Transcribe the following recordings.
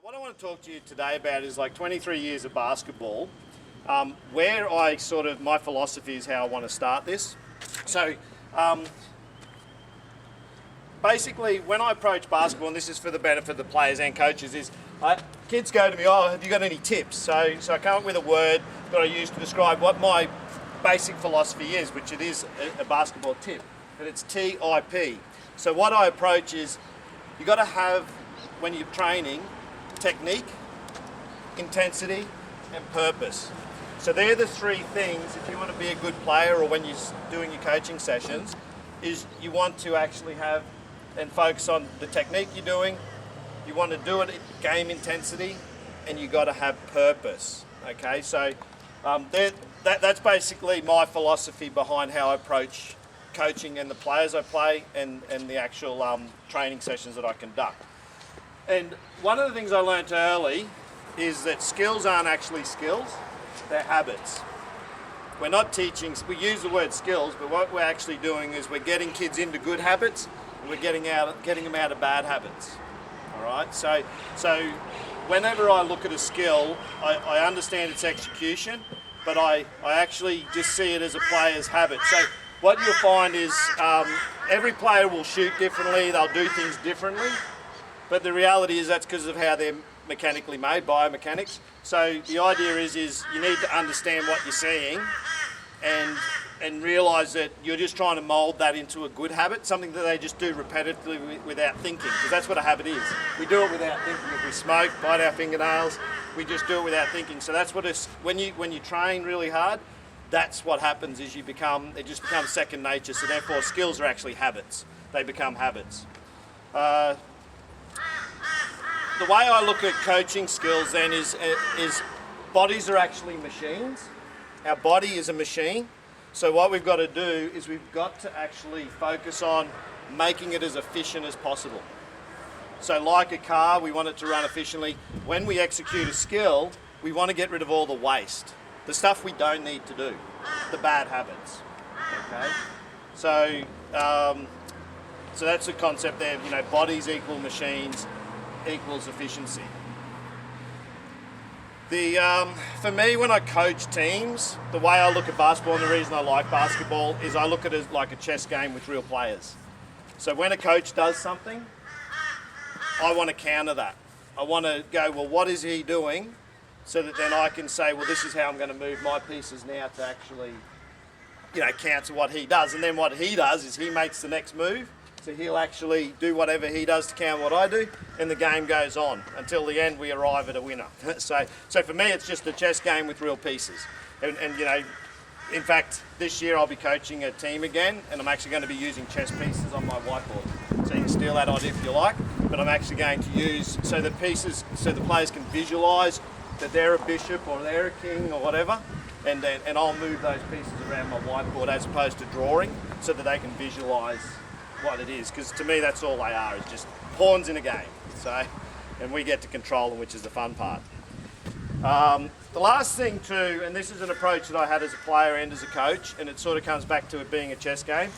What I want to talk to you today about is like 23 years of basketball, where my philosophy is how I want to start this. So basically when I approach basketball, and this is for the benefit of the players and coaches, is kids go to me, oh, have you got any tips? So I come up with a word that I use to describe what my basic philosophy is, which it is a basketball tip, and it's TIP. So what I approach is, you got to have, when you're training, technique, intensity, and purpose. So they're the three things, if you want to be a good player or when you're doing your coaching sessions, is you want to actually have and focus on the technique you're doing, you want to do it at game intensity, and you got to have purpose. Okay, so that's basically my philosophy behind how I approach coaching and the players I play and the actual training sessions that I conduct. And one of the things I learned early is that skills aren't actually skills, they're habits. We're not teaching, we use the word skills, but what we're actually doing is we're getting kids into good habits and we're getting them out of bad habits. All right, so whenever I look at a skill, I understand its execution, but I actually just see it as a player's habit. So what you'll find is every player will shoot differently, they'll do things differently. But the reality is that's because of how they're mechanically made, biomechanics. So the idea is you need to understand what you're seeing and realise that you're just trying to mould that into a good habit, something that they just do repetitively without thinking, because that's what a habit is. We do it without thinking. If we smoke, bite our fingernails, we just do it without thinking. So that's what when you train really hard, that's what happens is it just becomes second nature. So therefore skills are actually habits. They become habits. The way I look at coaching skills then is bodies are actually machines. Our body is a machine. So what we've got to do is we've got to actually focus on making it as efficient as possible. So like a car, we want it to run efficiently. When we execute a skill, we want to get rid of all the waste, the stuff we don't need to do, the bad habits. Okay? So that's the concept there. You know, bodies equal machines equals efficiency. For me, when I coach teams, the way I look at basketball, and the reason I like basketball, is I look at it as like a chess game with real players. So when a coach does something, I want to counter that. I want to go, well, what is he doing? So that then I can say, well, this is how I'm going to move my pieces now to actually, counter what he does. And then what he does is he makes the next move. So he'll actually do whatever he does to counter what I do, and the game goes on until the end we arrive at a winner. So for me, it's just a chess game with real pieces. And in fact, this year I'll be coaching a team again, and I'm actually going to be using chess pieces on my whiteboard. So you can steal that idea if you like, but I'm actually going to use so the players can visualise that they're a bishop or they're a king or whatever, and I'll move those pieces around my whiteboard as opposed to drawing, so that they can visualise what it is, because to me that's all they are, is just pawns in a game. So, and we get to control them, which is the fun part. The last thing too, and this is an approach that I had as a player and as a coach, and it sort of comes back to it being a chess game.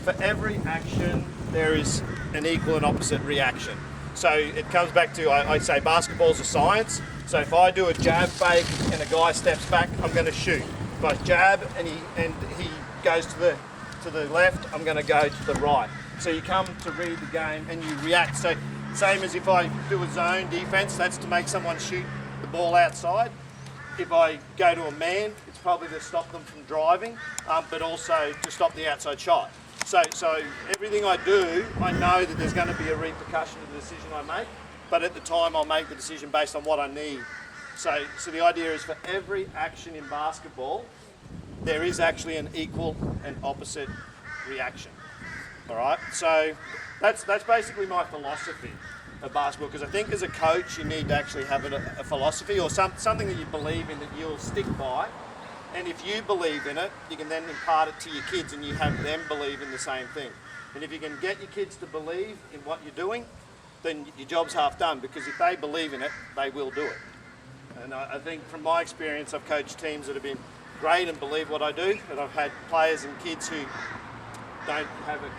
For every action there is an equal and opposite reaction. So it comes back to, I say basketball's a science. So if I do a jab fake and a guy steps back, I'm going to shoot. If I jab and he goes to the left, I'm going to go to the right. So you come to read the game and you react. So same as if I do a zone defense, that's to make someone shoot the ball outside. If I go to a man, it's probably to stop them from driving, but also to stop the outside shot. So everything I do, I know that there's going to be a repercussion to the decision I make, but at the time I'll make the decision based on what I need. So the idea is for every action in basketball, there is actually an equal and opposite reaction. All right, so that's basically my philosophy of basketball, because I think as a coach you need to actually have a philosophy or something that you believe in that you'll stick by, and if you believe in it, you can then impart it to your kids and you have them believe in the same thing. And if you can get your kids to believe in what you're doing, then your job's half done, because if they believe in it, they will do it. And I think from my experience, I've coached teams that have been great and believe what I do, and I've had players and kids who don't have an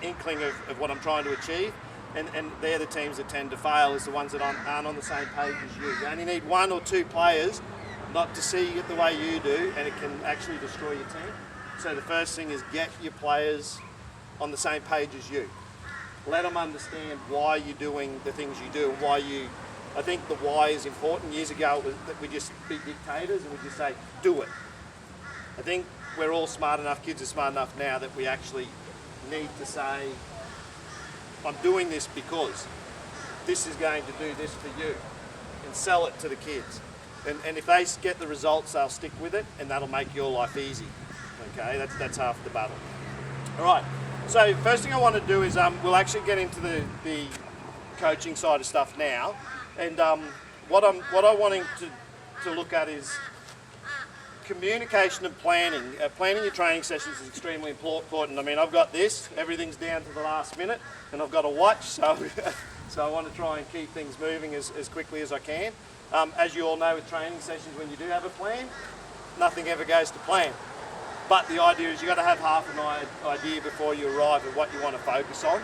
inkling of what I'm trying to achieve, and they're the teams that tend to fail, is the ones that aren't on the same page as you. You only need 1 or 2 players not to see it the way you do, and it can actually destroy your team. So the first thing is get your players on the same page as you. Let them understand why you're doing the things you do and why you. I think the why is important. Years ago, it was that we just be dictators and we just say, do it. I think we're all smart enough, kids are smart enough now, that we actually need to say, I'm doing this because this is going to do this for you, and sell it to the kids. And if they get the results, they'll stick with it, and that'll make your life easy. Okay, that's half the battle. All right, so first thing I want to do is we'll actually get into the coaching side of stuff now. And what I'm wanting to look at is communication and planning. Planning your training sessions is extremely important. I mean, I've got this, everything's down to the last minute, and I've got a watch, so so I want to try and keep things moving as quickly as I can. As you all know, with training sessions, when you do have a plan, nothing ever goes to plan. But the idea is you've got to have half an idea before you arrive at what you want to focus on.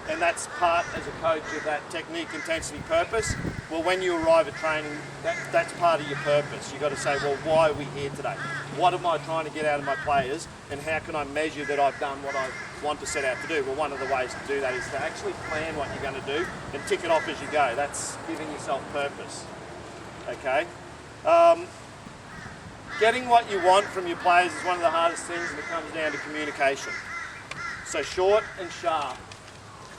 And that's part, as a coach, of that technique, intensity, purpose. Well, when you arrive at training, that's part of your purpose. You've got to say, well, why are we here today? What am I trying to get out of my players? And how can I measure that I've done what I want to set out to do? Well, one of the ways to do that is to actually plan what you're going to do and tick it off as you go. That's giving yourself purpose. Okay? Getting what you want from your players is one of the hardest things, and it comes down to communication. So short and sharp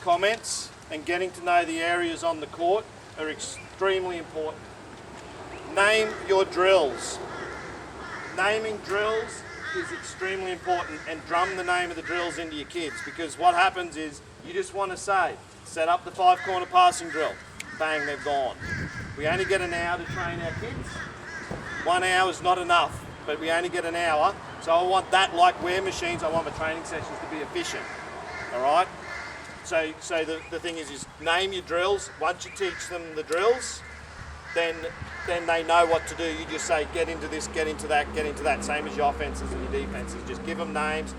comments and getting to know the areas on the court are extremely important. Name your drills. Naming drills is extremely important, and drum the name of the drills into your kids, because what happens is you just want to say, set up the 5-corner passing drill. Bang, they're gone. We only get an hour to train our kids. 1 hour is not enough, but we only get an hour. So I want that like wear machines. I want my training sessions to be efficient. All right? So the thing is name your drills. Once you teach them the drills, then they know what to do. You just say, get into this, get into that, get into that. Same as your offenses and your defenses. Just give them names.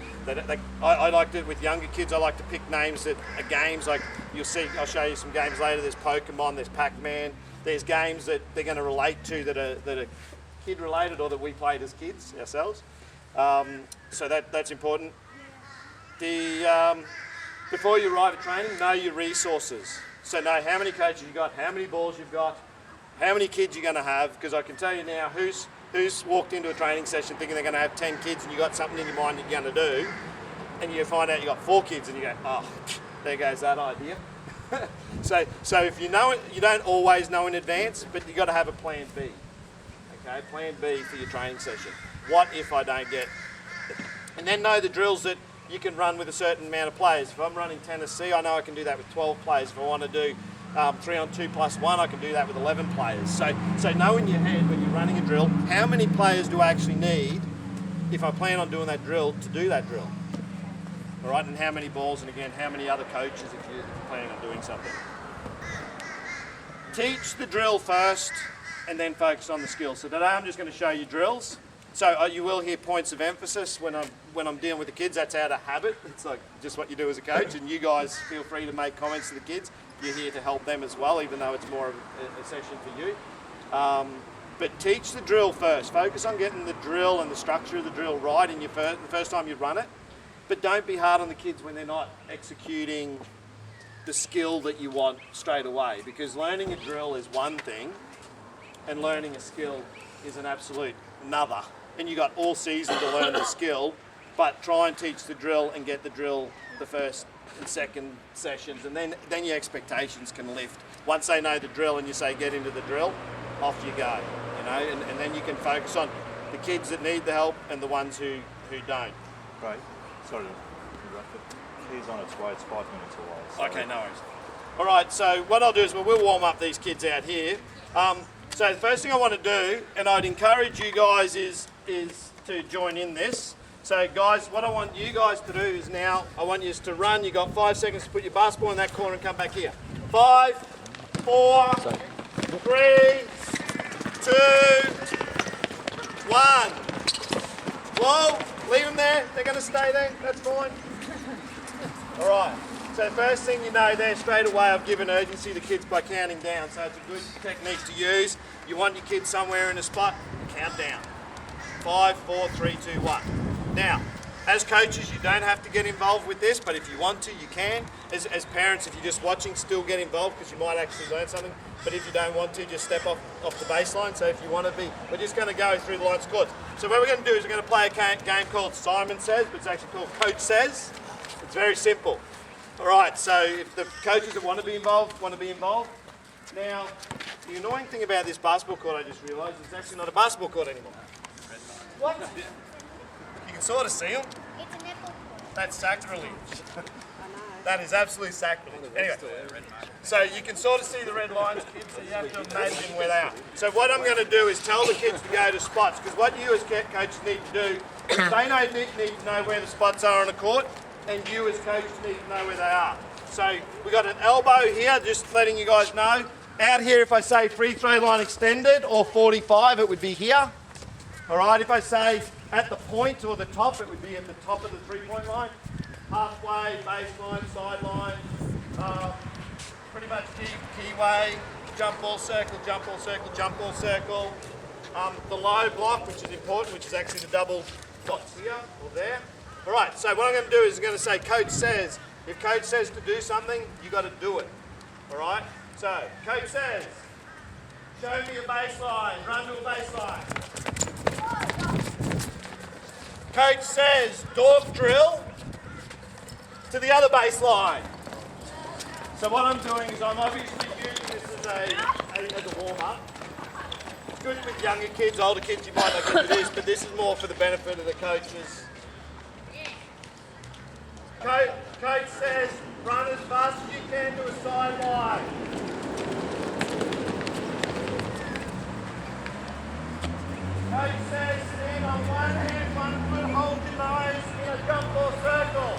I like to, with younger kids, I like to pick names that are games. Like you'll see, I'll show you some games later. There's Pokemon, there's Pac-Man. There's games that they're going to relate to that are kid related or that we played as kids ourselves. So that's important. Before you arrive at training, know your resources. So know how many coaches you've got, how many balls you've got, how many kids you're going to have, because I can tell you now who's walked into a training session thinking they're going to have 10 kids and you've got something in your mind that you're going to do, and you find out you've got 4 kids and you go, oh, there goes that idea. So if you know it, you don't always know in advance, but you've got to have a plan B. Okay, plan B for your training session. What if I don't get it? And then know the drills that you can run with a certain amount of players. If I'm running Tennessee, I know I can do that with 12 players. If I want to do 3-on-2+1, I can do that with 11 players. So know in your head when you're running a drill, how many players do I actually need if I plan on doing that drill to do that drill? All right, and how many balls, and again, how many other coaches if you're planning on doing something. Teach the drill first and then focus on the skill. So today I'm just going to show you drills. So you will hear points of emphasis when I'm dealing with the kids. That's out of habit. It's like just what you do as a coach, and you guys feel free to make comments to the kids. You're here to help them as well, even though it's more of a session for you. But teach the drill first. Focus on getting the drill and the structure of the drill right in the first time you run it. But don't be hard on the kids when they're not executing the skill that you want straight away, because learning a drill is one thing and learning a skill is an absolute another. And you got all season to learn the skill, but try and teach the drill and get the drill the first and second sessions, and then your expectations can lift. Once they know the drill and you say get into the drill, off you go, you know, and then you can focus on the kids that need the help and the ones who don't. Right. Sorry to interrupt, but he's on its way, it's 5 minutes away. So. Okay, no worries. All right, so what I'll do is we'll warm up these kids out here. So the first thing I want to do, and I'd encourage you guys, is to join in this. So guys, what I want you guys to do is now, I want you to run. You've got 5 seconds to put your basketball in that corner and come back here. 5, 4, 3, 2, 1. Whoa, leave them there. They're going to stay there. That's fine. All right. So first thing you know there, straight away I've given urgency to kids by counting down. So it's a good technique to use. You want your kids somewhere in a spot, count down. 5, 4, 3, 2, 1. Now, as coaches, you don't have to get involved with this, but if you want to, you can. As parents, if you're just watching, still get involved because you might actually learn something. But if you don't want to, just step off the baseline. So if you want to be, we're just going to go through the lines of courts. So what we're going to do is we're going to play a game called Simon Says, but it's actually called Coach Says. It's very simple. All right, so if the coaches that want to be involved, Now, the annoying thing about this basketball court, I just realised, it's actually not a basketball court anymore. What? You can sort of see them. It's a netball court. That's sacrilege. That is absolute sacrilege. Anyway, so you can sort of see the red lines, kids, so you have to imagine where they are. So what I'm going to do is tell the kids to go to spots, because what you as coaches need to do is they need to know where the spots are on the court, and you as coaches need to know where they are. So we've got an elbow here, just letting you guys know. Out here, if I say free throw line extended or 45, it would be here. All right, if I say at the point or the top, it would be at the top of the three-point line. Halfway, baseline, sideline, pretty much keyway, jump ball circle, jump ball circle, jump ball circle. The low block, which is important, which is actually the double dots here or there. All right, so what I'm going to do is I'm going to say Coach says. If Coach says to do something, you've got to do it. All right? So, Coach says, show me a baseline, run to a baseline. Coach says, dog drill to the other baseline. So what I'm doing is I'm obviously using this as a warm-up. It's good with younger kids, older kids you might not get to this, but this is more for the benefit of the coaches. Coach says, run as fast as you can to a sideline. Coach says, stand on one hand, 1 foot, hold your nose in a jump ball circle.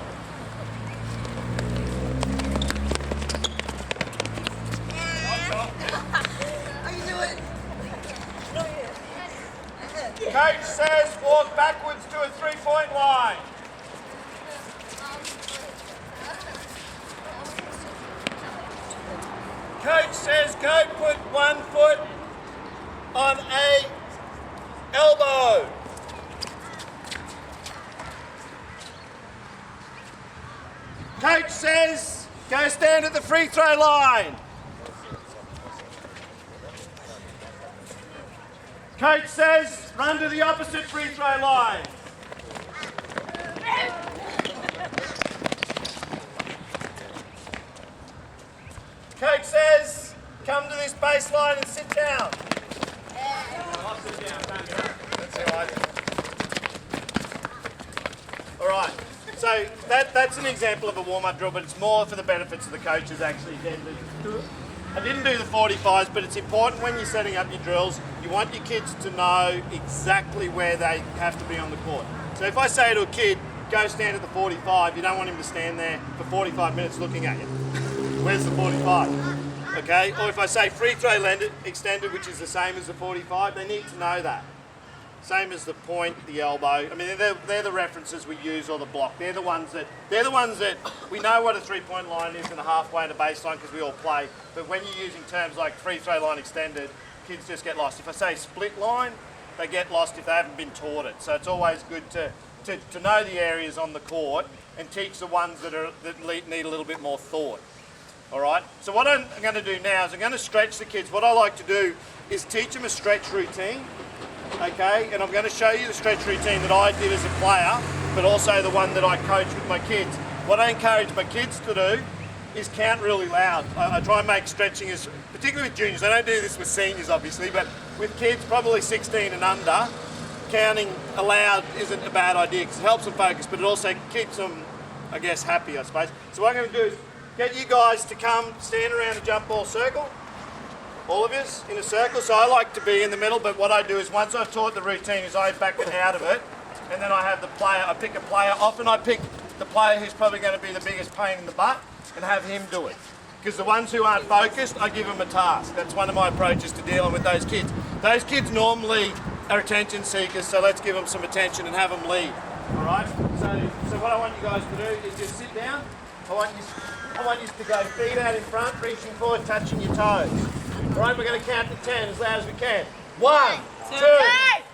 How you doing? Coach says, walk backwards to a three-point line. Coach says, go put 1 foot on a elbow. Coach says, go stand at the free throw line. Coach says, run to the opposite free throw line. Coach says, come to this baseline and sit down. I'll sit down, that's all right. All right, so that's an example of a warm-up drill, but it's more for the benefits of the coaches actually. I didn't do the 45s, but it's important when you're setting up your drills, you want your kids to know exactly where they have to be on the court. So if I say to a kid, go stand at the 45, you don't want him to stand there for 45 minutes looking at you. Where's the 45? Okay, or if I say free throw extended, which is the same as the 45, they need to know that. Same as the point, the elbow. I mean, they're the references we use, or the block. They're the ones that we know what a three-point line is and a halfway and a baseline because we all play. But when you're using terms like free throw line extended, kids just get lost. If I say split line, they get lost if they haven't been taught it. So it's always good to know the areas on the court and teach the ones that need a little bit more thought. All right, so what I'm going to do now is I'm going to stretch the kids. What I like to do is teach them a stretch routine, okay? And I'm going to show you the stretch routine that I did as a player, but also the one that I coach with my kids. What I encourage my kids to do is count really loud. I try and make stretching, particularly with juniors. I don't do this with seniors, obviously, but with kids probably 16 and under, counting aloud isn't a bad idea because it helps them focus, but it also keeps them, I guess, happy, I suppose. So what I'm going to do is get you guys to come stand around a jump ball circle, all of us in a circle. So I like to be in the middle, but what I do is once I've taught the routine is I back it out of it, and then I have the player, I pick a player. Often I pick the player who's probably going to be the biggest pain in the butt and have him do it. Because the ones who aren't focused, I give them a task. That's one of my approaches to dealing with those kids. Those kids normally are attention seekers, so let's give them some attention and have them lead. All right? So what I want you guys to do is just sit down. I want you I want you to go feet out in front, reaching forward, touching your toes. All right, we're going to count to 10 as loud as we can. 1, 2,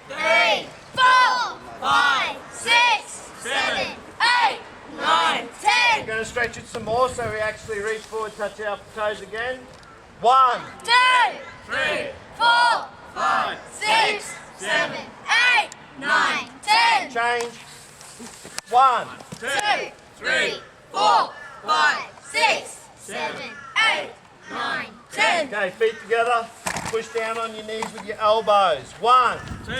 3, 4, 5, 6, 7, 8, 9, 10. We're going to stretch it some more so we actually reach forward, touch our toes again. 1, 2, 3, 4, 5, 6, 7, 8, 9, 10. change. 1, 2, 3, 4, 5, 6, 7, 8, 9, 10. okay, feet together. Push down on your knees with your elbows. 1, 2,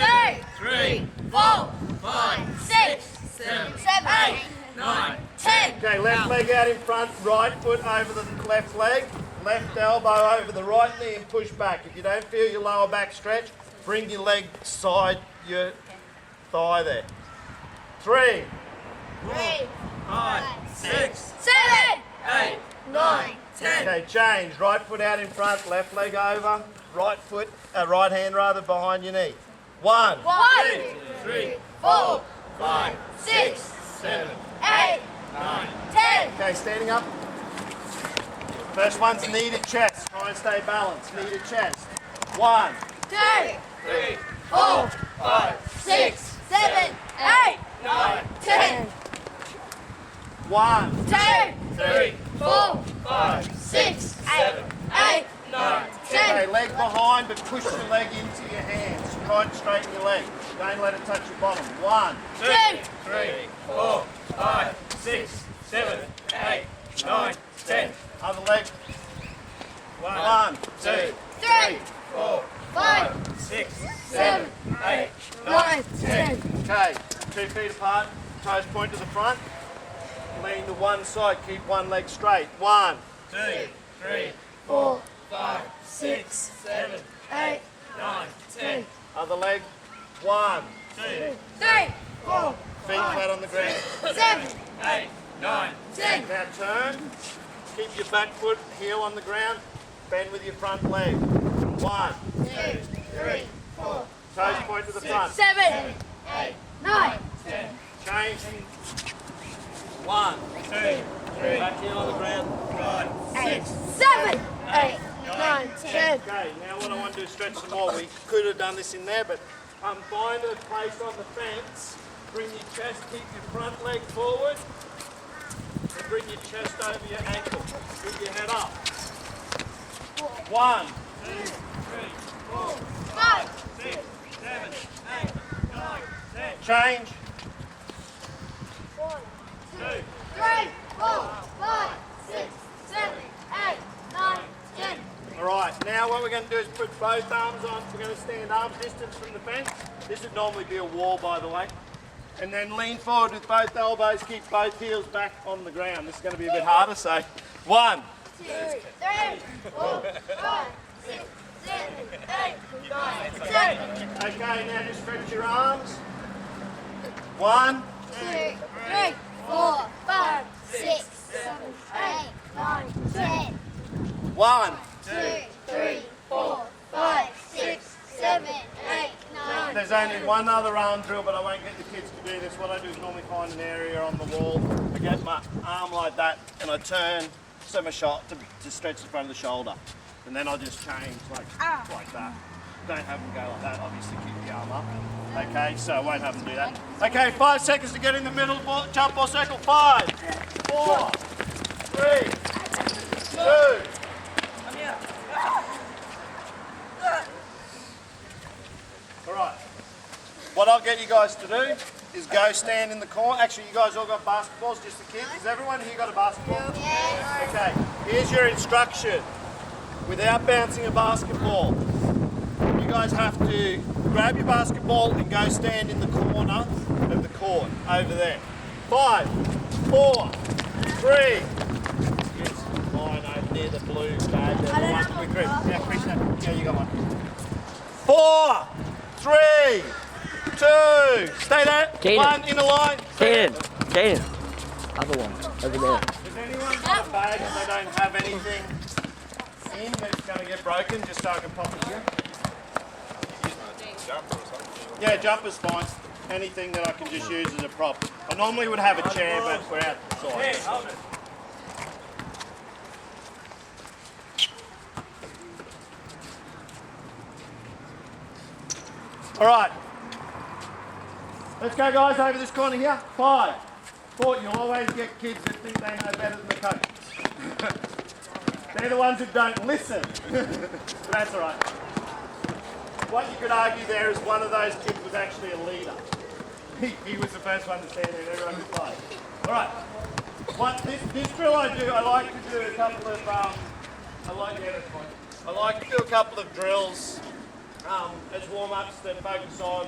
3, 4, 5, 6, 7, 8, 9, 10. okay, left leg out in front, right foot over the left leg, left elbow over the right knee and push back. If you don't feel your lower back stretch, bring your leg side your thigh there. 3, 3, 5, 6, 7, 8, 9, 10. okay, change. Right foot out in front, left leg over, right foot, right hand rather behind your knee. 1, 1, 3, 4, 5, 6, 7, 8, 9. 10. okay, standing up. First one's knee to chest. Try and stay balanced. Knee to chest. 1, 2, 3, 4, 5, 6, 7, 8, 9, 10. 1, 2, 3, 4, 5, 6, 7, 8, 9, 10. okay, leg behind but push your leg into your hands. Try and straighten your leg. Don't let it touch your bottom. 1, 2, 3, 4, 5, 6, 7, 8, 9, 10. other leg. 1, 2, 3, 4, 5, 6, 7, 8, 9, 10. okay, 2 feet apart, toes point to the front. Lean to one side, keep one leg straight. 1, 2, 3, 4, 5, 6, 7, 8, 9, 10. other leg. 1, 2, 3, 4, feet flat on the ground. 7, 8, 9, 10. Now turn, keep your back foot, heel on the ground, bend with your front leg. 1, 2, 3, 4, toes point to the front. 7, 8, 9, Change. 1, 2, 3, back heel on the ground. 8, 7, 8, 9, 10. Okay, now what I want to do is stretch some more. We could have done this in there, but find a place on the fence, bring your chest, keep your front leg forward, and bring your chest over your ankle. With your head up. 1, 2, 3, 4, 5, 6, 7, 8, 9, 10. change. 1, 2, 3, 4, 5, 6, 7, 8, 9, 10. All right, now what we're going to do is put both arms on. We're going to stand arm distance from the fence. This would normally be a wall, by the way. And then lean forward with both elbows, keep both heels back on the ground. This is going to be a bit harder, so 1, 2, 3, 4, 5, 6, 7, 8, 9, 10. okay, now just stretch your arms. 1, 2, 3, 4, 5, 6, 7, 8, 9, 10. 1. 2, 3, 4, 5, 6, 7, 8, 9. There's only one other arm drill, but I won't get the kids to do this. What I do is normally find an area on the wall. I get my arm like that, and I turn so my to stretch the front of the shoulder. And then I'll just change like that. Don't have them go like that, obviously keep the arm up. Okay, so I won't have them do that. Okay, 5 seconds to get in the middle, jump or circle. 5, 4, 3, 2. All right. What I'll get you guys to do is go stand in the corner. Actually, you guys all got basketballs, just the kids. Has everyone here got a basketball? Yes. Okay, here's your instruction. Without bouncing a basketball, you guys have to grab your basketball and go stand in the corner of the court over there. 5, 4, 3. Yes, mine over near the blue bag. There's the one with green. Yeah, appreciate it. Yeah, you got one. 4, 3, 2. Stay there. Caden. 1 in the line. Caden. Other one, over there. Has anyone got a bag if they don't have anything in that's going to get broken, just so I can pop it here? Yeah, jumper's fine. Anything that I can just use as a prop. I normally would have a chair, but we're outside. All right. Let's go, guys, over this corner here. 5, 4. You'll always get kids that think they know better than the coach. They're the ones who don't listen. That's all right. What you could argue there is one of those kids was actually a leader. He was the first one to stand there and everyone could play. All right. This drill I do, I like to do a couple of, I like to do a couple of drills as warm-ups that focus on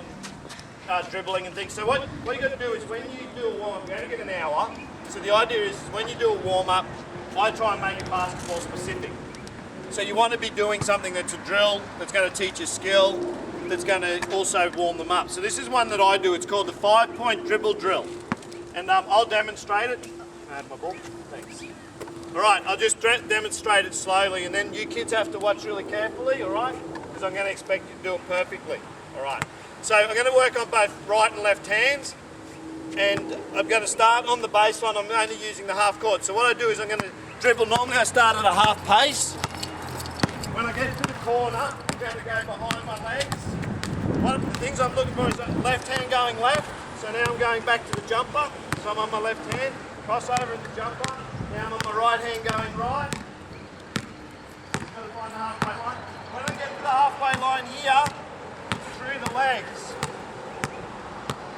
dribbling and things. So what you got to do is when you do a warm-up, you're going to get an hour. So the idea is when you do a warm-up, I try and make it basketball specific. So you want to be doing something that's a drill, that's going to teach a skill, that's going to also warm them up. So this is one that I do. It's called the 5-point dribble drill. And I'll demonstrate it. I have my ball. Thanks. All right, I'll just demonstrate it slowly, and then you kids have to watch really carefully, all right? Because I'm going to expect you to do it perfectly. All right. So I'm going to work on both right and left hands, and I'm going to start on the baseline. I'm only using the half court. So what I do is I'm going to dribble. Normally I start at a half pace. When I get to the corner, I'm going to go behind my legs. One of the things I'm looking for is left hand going left. So now I'm going back to the jumper. So I'm on my left hand, crossover in the jumper. Now I'm on my right hand going right. Find the halfway line. When I get to the halfway line here, through the legs.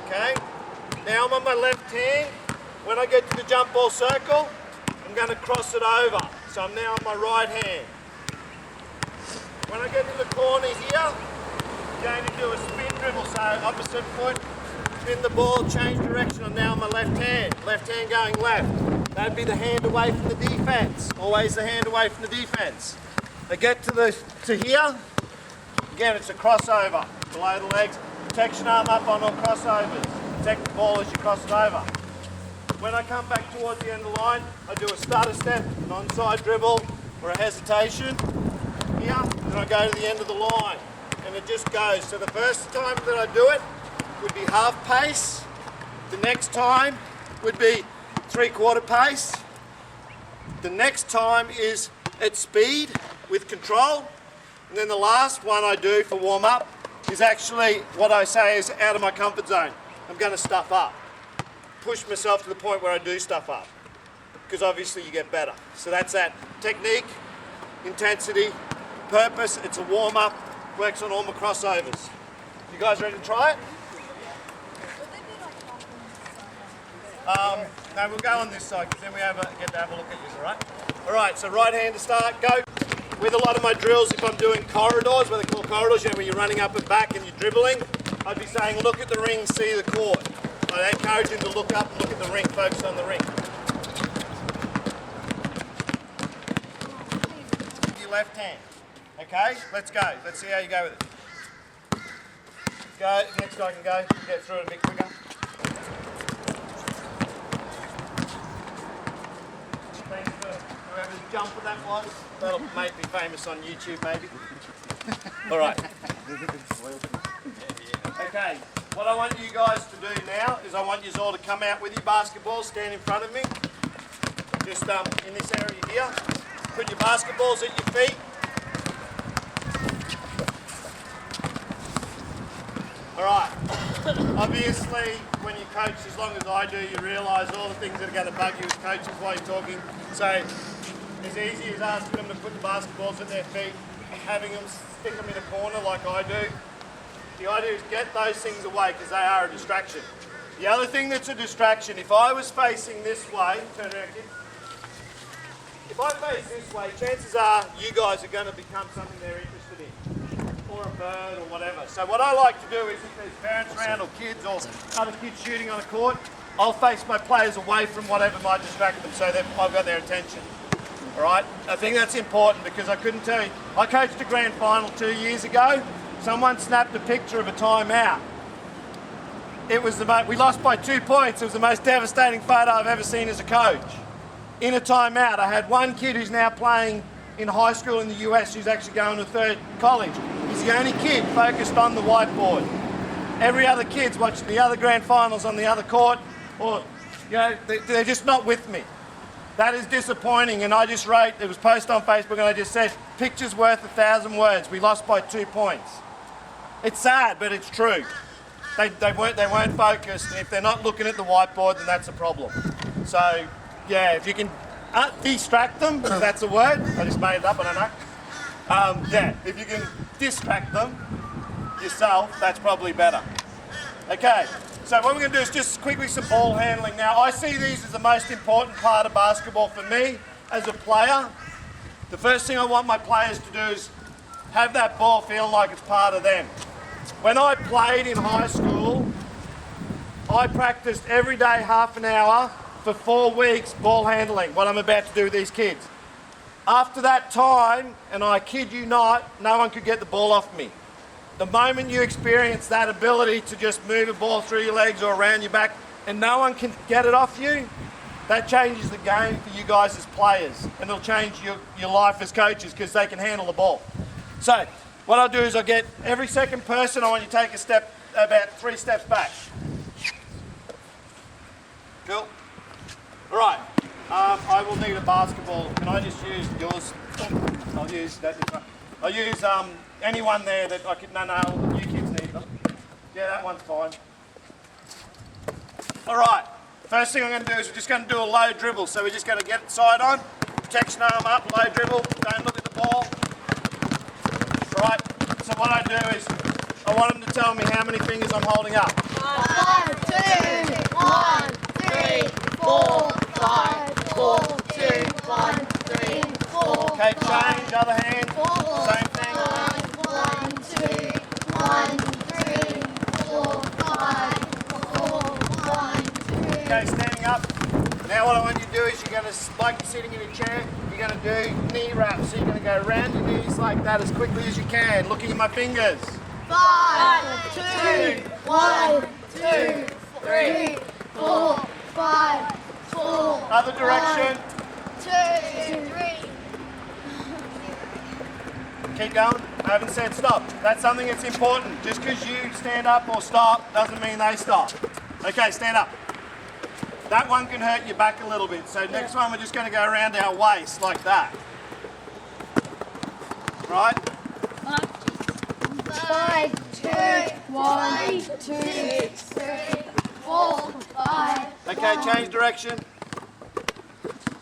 Okay. Now I'm on my left hand. When I get to the jump ball circle, I'm going to cross it over. So I'm now on my right hand. When I get to the corner here, I'm going to do a spin dribble. So opposite foot, spin the ball, change direction. I'm now on my left hand going left. That'd be the hand away from the defense. Always the hand away from the defense. I get to here. Again, it's a crossover. Below the legs. Protection arm up on all crossovers. Protect the ball as you cross it over. When I come back towards the end of the line, I do a starter step, an onside dribble, or a hesitation. Here, and I go to the end of the line. And it just goes. So the first time that I do it would be half pace. The next time would be 3/4 pace. The next time is at speed with control. And then the last one I do for warm up is actually what I say is out of my comfort zone. I'm going to stuff up. Push myself to the point where I do stuff up. Because obviously you get better. So that's that. Technique, intensity, purpose. It's a warm up. Works on all my crossovers. You guys ready to try it? No, we'll go on this side because then we get to have a look at this, all right? All right, so right hand to start, go. With a lot of my drills, if I'm doing corridors, what they call corridors, you know, when you're running up and back and you're dribbling, I'd be saying, look at the ring, see the court. I'd encourage him to look up and look at the ring, focus on the ring. Your left hand. Okay, let's go. Let's see how you go with it. Go, next guy can go, get through it a bit quicker. Thanks for whoever's jumper that was. That'll make me famous on YouTube maybe. All right. Okay, what I want you guys to do now is I want you all to come out with your basketballs, stand in front of me. Just in this area here. Put your basketballs at your feet. All right, obviously when you coach as long as I do, you realise all the things that are going to bug you as coaches while you're talking. So as easy as asking them to put the basketballs at their feet, having them stick them in a corner like I do. The idea is get those things away because they are a distraction. The other thing that's a distraction, if I was facing this way, turn around kid. If I face this way, chances are you guys are going to become something they're interested in. Or a bird or whatever. So what I like to do is if there's parents around or kids or other kids shooting on a court, I'll face my players away from whatever might distract them so that I've got their attention. All right? I think that's important because I couldn't tell you. I coached a grand final 2 years ago. Someone snapped a picture of a timeout. It was we lost by 2 points. It was the most devastating photo I've ever seen as a coach. In a timeout, I had one kid who's now playing in high school in the US who's actually going to third college. He's the only kid focused on the whiteboard. Every other kid's watching the other grand finals on the other court, or you know, they're just not with me. That is disappointing, and I just wrote, it was posted on Facebook, and I just said, picture's worth 1,000 words. We lost by 2 points. It's sad, but it's true. They weren't focused, and if they're not looking at the whiteboard, then that's a problem. So, yeah, if you can distract them, if that's a word, I just made it up, I don't know. Yeah, if you can distract them yourself, that's probably better. Okay, so what we're going to do is just quickly some ball handling. Now, I see these as the most important part of basketball for me as a player. The first thing I want my players to do is have that ball feel like it's part of them. When I played in high school, I practiced every day half an hour for 4 weeks ball handling, what I'm about to do with these kids. After that time, and I kid you not, no one could get the ball off me. The moment you experience that ability to just move a ball through your legs or around your back and no one can get it off you, that changes the game for you guys as players, and it'll change your life as coaches because they can handle the ball. So what I'll do is I'll get every second person, I want you to take a step, about 3 steps back. Cool. All right, I will need a basketball. Can I just use yours? I'll use that. I'll use anyone there that I could, no, you kids need them. Yeah, that one's fine. All right, first thing I'm going to do is we're just going to do a low dribble. So we're just going to get it side on, protection arm up, low dribble, don't look at the ball. Right, so what I do is I want them to tell me how many fingers I'm holding up. 1, 2, 1, 3, 4, 5, 4, 2, 1, 3, 4. Okay, change, other hand, same thing. 1, 2, 1, 3, 4, 5, 4, 1, 2. Okay, standing up. Now what I want you to do is you're going to, like you're sitting in a chair, you're going to do knee wraps. So you're going to go around your knees like that as quickly as you can, looking at my fingers. 5, 2, 1, 2, 3, 4, 5, 4. Other direction. 2, 3. Keep going. I haven't said stop. That's something that's important. Just because you stand up or stop doesn't mean they stop. Okay, stand up. That one can hurt your back a little bit. So next one we're just going to go around our waist like that. Right? 5, 2, 1, 2, 3, 4, 5. Okay, change direction.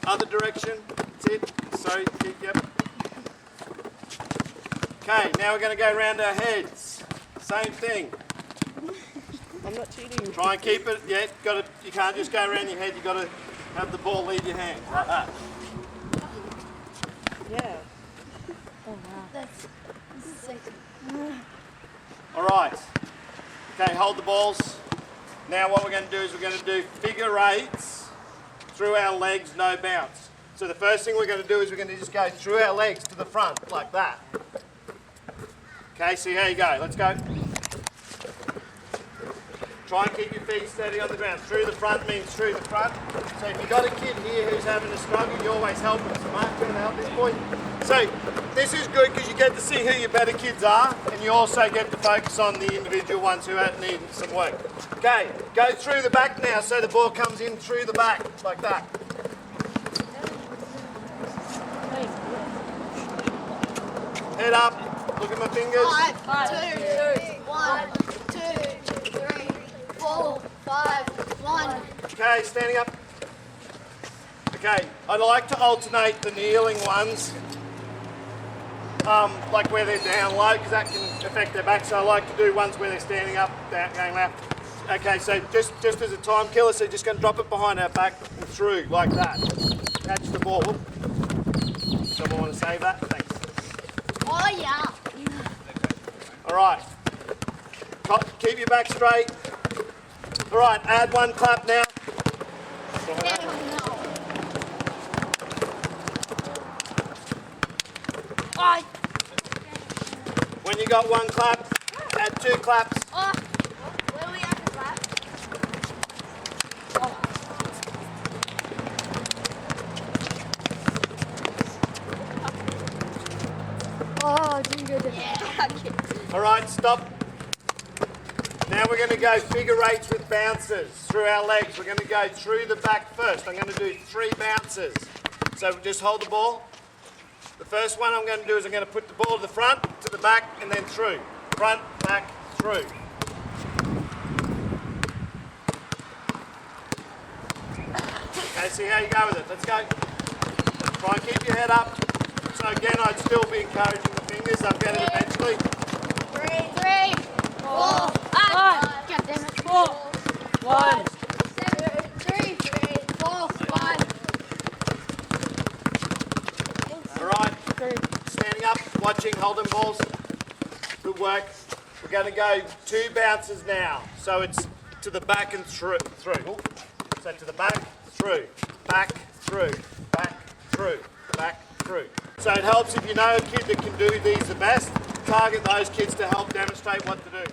Other direction. That's it. Sorry, yep. Okay, now we're going to go around our heads. Same thing. I'm not cheating. Try and keep it. Yeah, you can't just go around your head. You've got to have the ball leave your hand like that. Yeah. That's sick. All right. Okay, hold the balls. Now what we're going to do is we're going to do figure eights through our legs, no bounce. So the first thing we're going to do is we're going to just go through our legs to the front like that. Okay, so here you go. Let's go. Try and keep your feet steady on the ground. Through the front means through the front. So if you've got a kid here who's having a struggle, you always help them. So Mark's going to help this boy. So this is good because you get to see who your better kids are, and you also get to focus on the individual ones who need some work. Okay, go through the back now so the ball comes in through the back, like that. Head up, look at my fingers. 5, 2, 1, 2, 3, 4, 5, 1. Okay, standing up. Okay, I like to alternate the kneeling ones, like where they're down low, because that can affect their back. So I like to do ones where they're standing up, down, going left. Okay, so just as a time killer, so you're just going to drop it behind our back and through, like that. Catch the ball. Someone want to save that? Thanks. Oh, yeah. All right. Keep your back straight. All right, add one clap now. When you got one clap, add 2 claps. Oh, where are we at the clap? Oh, doing good. Yeah. All right, stop. Now we're going to go figure eights with bounces through our legs. We're going to go through the back first. I'm going to do 3 bounces. So just hold the ball. The first one I'm going to do is I'm going to put the ball to the front, to the back, and then through. front, back, through. Okay, see how you go with it. Let's go. Try and keep your head up. So again, I'd still be encouraging the fingers. They'll get it eventually. 3, 4, 5. God damn it. 4, 1. 7, 3, 4, 5. All right. Standing up, watching, holding balls. Good work. We're going to go 2 bounces now. So it's to the back and through. So to the back, through, back, through, back, through, back, through. So it helps if you know a kid that can do these the best, target those kids to help demonstrate what to do.